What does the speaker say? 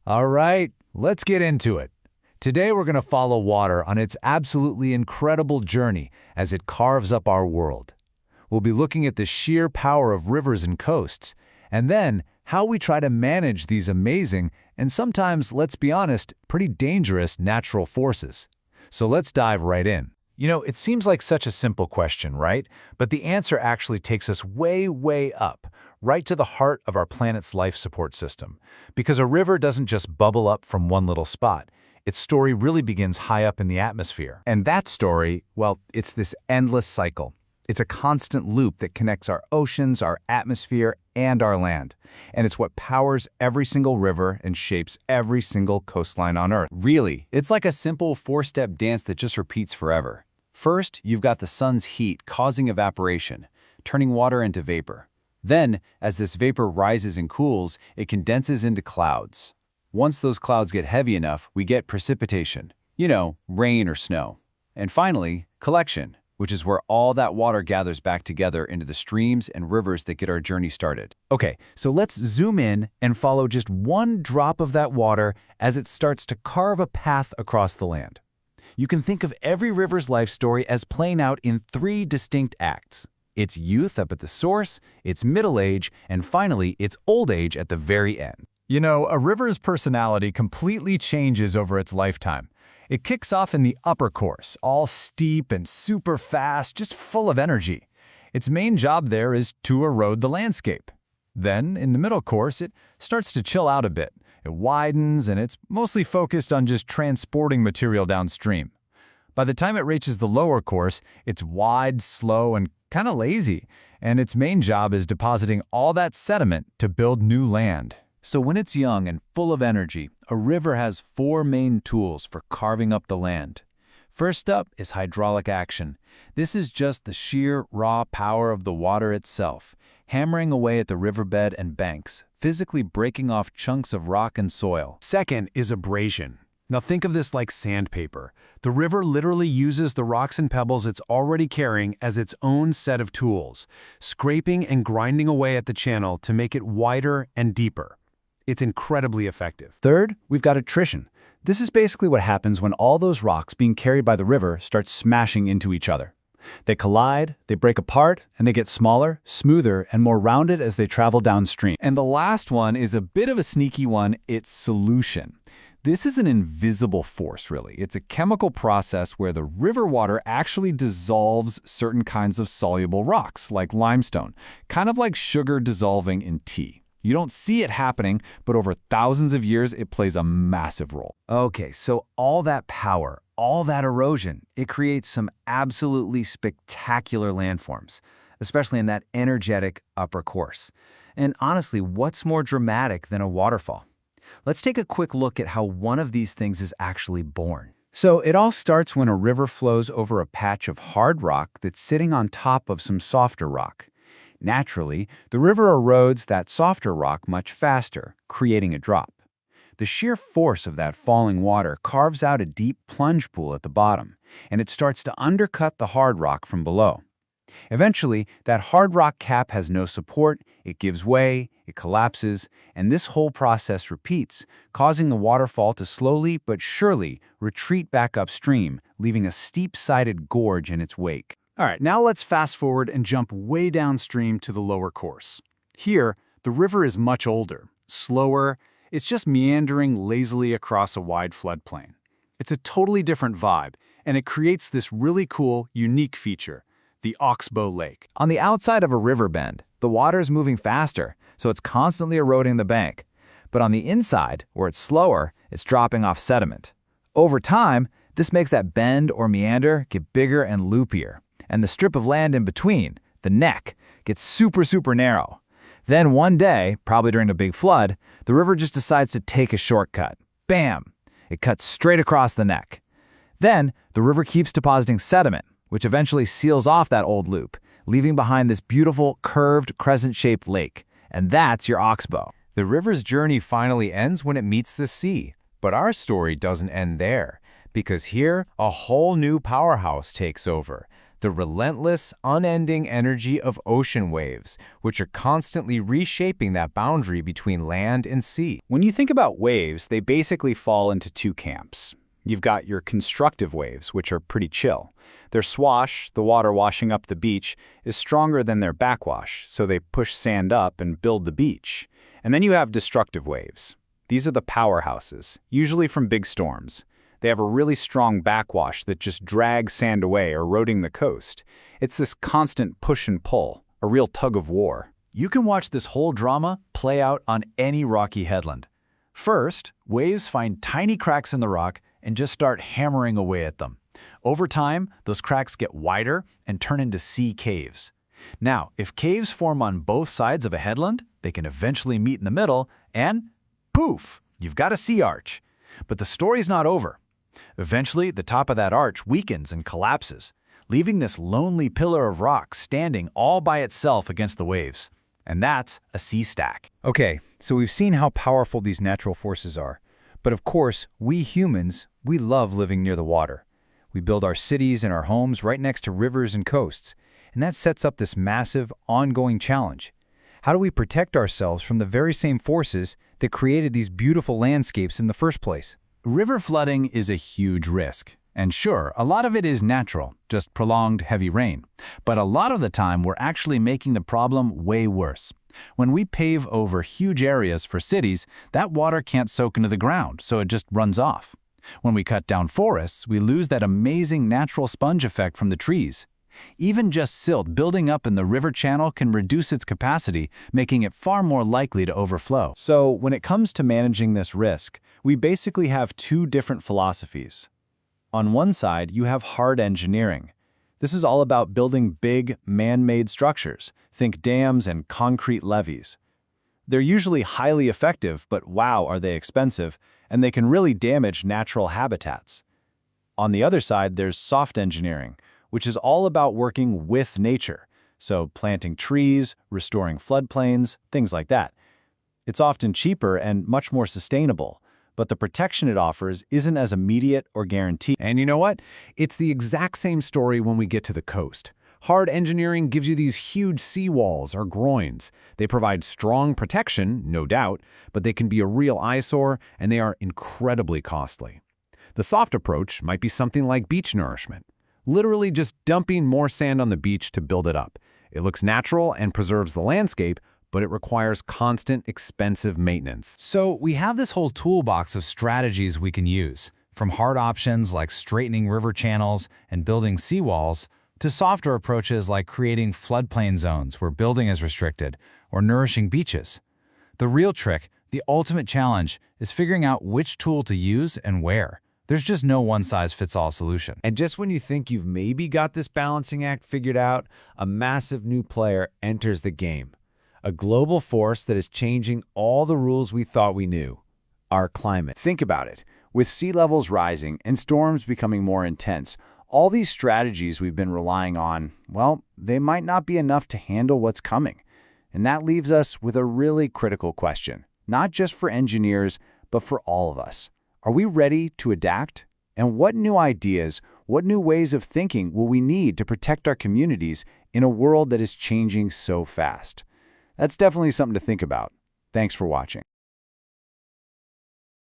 All right, let's get into it. Today we're going to follow water on its absolutely incredible journey as it carves up our world. We'll be looking at the sheer power of rivers and coasts, and then how we try to manage these amazing and sometimes, let's be honest, pretty dangerous natural forces. So let's dive right in. It seems like such a simple question, right? But the answer actually takes us way, way up, right to the heart of our planet's life support system. Because a river doesn't just bubble up from one little spot. Its story really begins high up in the atmosphere. And that story, well, it's this endless cycle. It's a constant loop that connects our oceans, our atmosphere, and our land. And it's what powers every single river and shapes every single coastline on Earth. Really, it's like a simple four-step dance that just repeats forever. First, you've got the sun's heat causing evaporation, turning water into vapor. Then, as this vapor rises and cools, it condenses into clouds. Once those clouds get heavy enough, we get precipitation. Rain or snow. And finally, collection, which is where all that water gathers back together into the streams and rivers that get our journey started. Okay, so let's zoom in and follow just one drop of that water as it starts to carve a path across the land. You can think of every river's life story as playing out in three distinct acts. Its youth up at the source, its middle age, and finally, its old age at the very end. A river's personality completely changes over its lifetime. It kicks off in the upper course, all steep and super fast, just full of energy. Its main job there is to erode the landscape. Then, in the middle course, it starts to chill out a bit. It widens, and it's mostly focused on just transporting material downstream. By the time it reaches the lower course, it's wide, slow, and kind of lazy, and its main job is depositing all that sediment to build new land. So when it's young and full of energy, a river has four main tools for carving up the land. First up is hydraulic action. This is just the sheer, raw power of the water itself, hammering away at the riverbed and banks, physically breaking off chunks of rock and soil. Second is abrasion. Now think of this like sandpaper. The river literally uses the rocks and pebbles it's already carrying as its own set of tools, scraping and grinding away at the channel to make it wider and deeper. It's incredibly effective. Third, we've got attrition. This is basically what happens when all those rocks being carried by the river start smashing into each other. They collide, they break apart, and they get smaller, smoother, and more rounded as they travel downstream. And the last one is a bit of a sneaky one. It's solution. This is an invisible force, really. It's a chemical process where the river water actually dissolves certain kinds of soluble rocks, like limestone, kind of like sugar dissolving in tea. You don't see it happening, but over thousands of years, it plays a massive role. Okay, so all that power, all that erosion, it creates some absolutely spectacular landforms, especially in that energetic upper course. And honestly, what's more dramatic than a waterfall? Let's take a quick look at how one of these things is actually born. So it all starts when a river flows over a patch of hard rock that's sitting on top of some softer rock. Naturally, the river erodes that softer rock much faster, creating a drop. The sheer force of that falling water carves out a deep plunge pool at the bottom, and it starts to undercut the hard rock from below. Eventually, that hard rock cap has no support, it gives way, it collapses, and this whole process repeats, causing the waterfall to slowly but surely retreat back upstream, leaving a steep-sided gorge in its wake. All right, now let's fast forward and jump way downstream to the lower course. Here, the river is much older, slower, it's just meandering lazily across a wide floodplain. It's a totally different vibe, and it creates this really cool, unique feature, the Oxbow Lake. On the outside of a river bend, the water is moving faster, so it's constantly eroding the bank. But on the inside, where it's slower, it's dropping off sediment. Over time, this makes that bend or meander get bigger and loopier. And the strip of land in between, the neck, gets super narrow. Then one day, probably during a big flood, the river just decides to take a shortcut. Bam! It cuts straight across the neck. Then, the river keeps depositing sediment, which eventually seals off that old loop, leaving behind this beautiful, curved, crescent-shaped lake. And that's your oxbow. The river's journey finally ends when it meets the sea. But our story doesn't end there, because here, a whole new powerhouse takes over. the relentless, unending energy of ocean waves, which are constantly reshaping that boundary between land and sea. When you think about waves, they basically fall into two camps. You've got your constructive waves, which are pretty chill. Their swash, the water washing up the beach, is stronger than their backwash, so they push sand up and build the beach. And then you have destructive waves. These are the powerhouses, usually from big storms. They have a really strong backwash that just drags sand away, eroding the coast. It's this constant push and pull, a real tug of war. You can watch this whole drama play out on any rocky headland. First, waves find tiny cracks in the rock and just start hammering away at them. Over time, those cracks get wider and turn into sea caves. Now, if caves form on both sides of a headland, they can eventually meet in the middle and, poof, you've got a sea arch. But the story's not over. Eventually, the top of that arch weakens and collapses, leaving this lonely pillar of rock standing all by itself against the waves. And that's a sea stack. Okay, so we've seen how powerful these natural forces are. But of course, we humans, we love living near the water. We build our cities and our homes right next to rivers and coasts, and that sets up this massive, ongoing challenge. How do we protect ourselves from the very same forces that created these beautiful landscapes in the first place? River flooding is a huge risk. And sure, a lot of it is natural, just prolonged heavy rain. But a lot of the time, we're actually making the problem way worse. When we pave over huge areas for cities, that water can't soak into the ground, so it just runs off. When we cut down forests, we lose that amazing natural sponge effect from the trees. Even just silt building up in the river channel can reduce its capacity, making it far more likely to overflow. So when it comes to managing this risk, we basically have two different philosophies. On one side, you have hard engineering. This is all about building big, man-made structures. Think dams and concrete levees. They're usually highly effective, but wow, are they expensive, and they can really damage natural habitats. On the other side, there's soft engineering, which is all about working with nature, so planting trees, restoring floodplains, things like that. It's often cheaper and much more sustainable, but the protection it offers isn't as immediate or guaranteed. And you know what? It's the exact same story when we get to the coast. Hard engineering gives you these huge seawalls or groins. They provide strong protection, no doubt, but they can be a real eyesore and they are incredibly costly. The soft approach might be something like beach nourishment, literally just dumping more sand on the beach to build it up. It looks natural and preserves the landscape, but it requires constant, expensive maintenance. So we have this whole toolbox of strategies we can use, from hard options like straightening river channels and building seawalls, to softer approaches like creating floodplain zones where building is restricted, or nourishing beaches. The real trick, the ultimate challenge, is figuring out which tool to use and where. There's just no one-size-fits-all solution. And just when you think you've maybe got this balancing act figured out, a massive new player enters the game. A global force that is changing all the rules we thought we knew. Our climate. Think about it. With sea levels rising and storms becoming more intense, all these strategies we've been relying on, well, they might not be enough to handle what's coming. And that leaves us with a really critical question, not just for engineers, but for all of us. Are we ready to adapt? And what new ideas, what new ways of thinking will we need to protect our communities in a world that is changing so fast? That's definitely something to think about. Thanks for watching.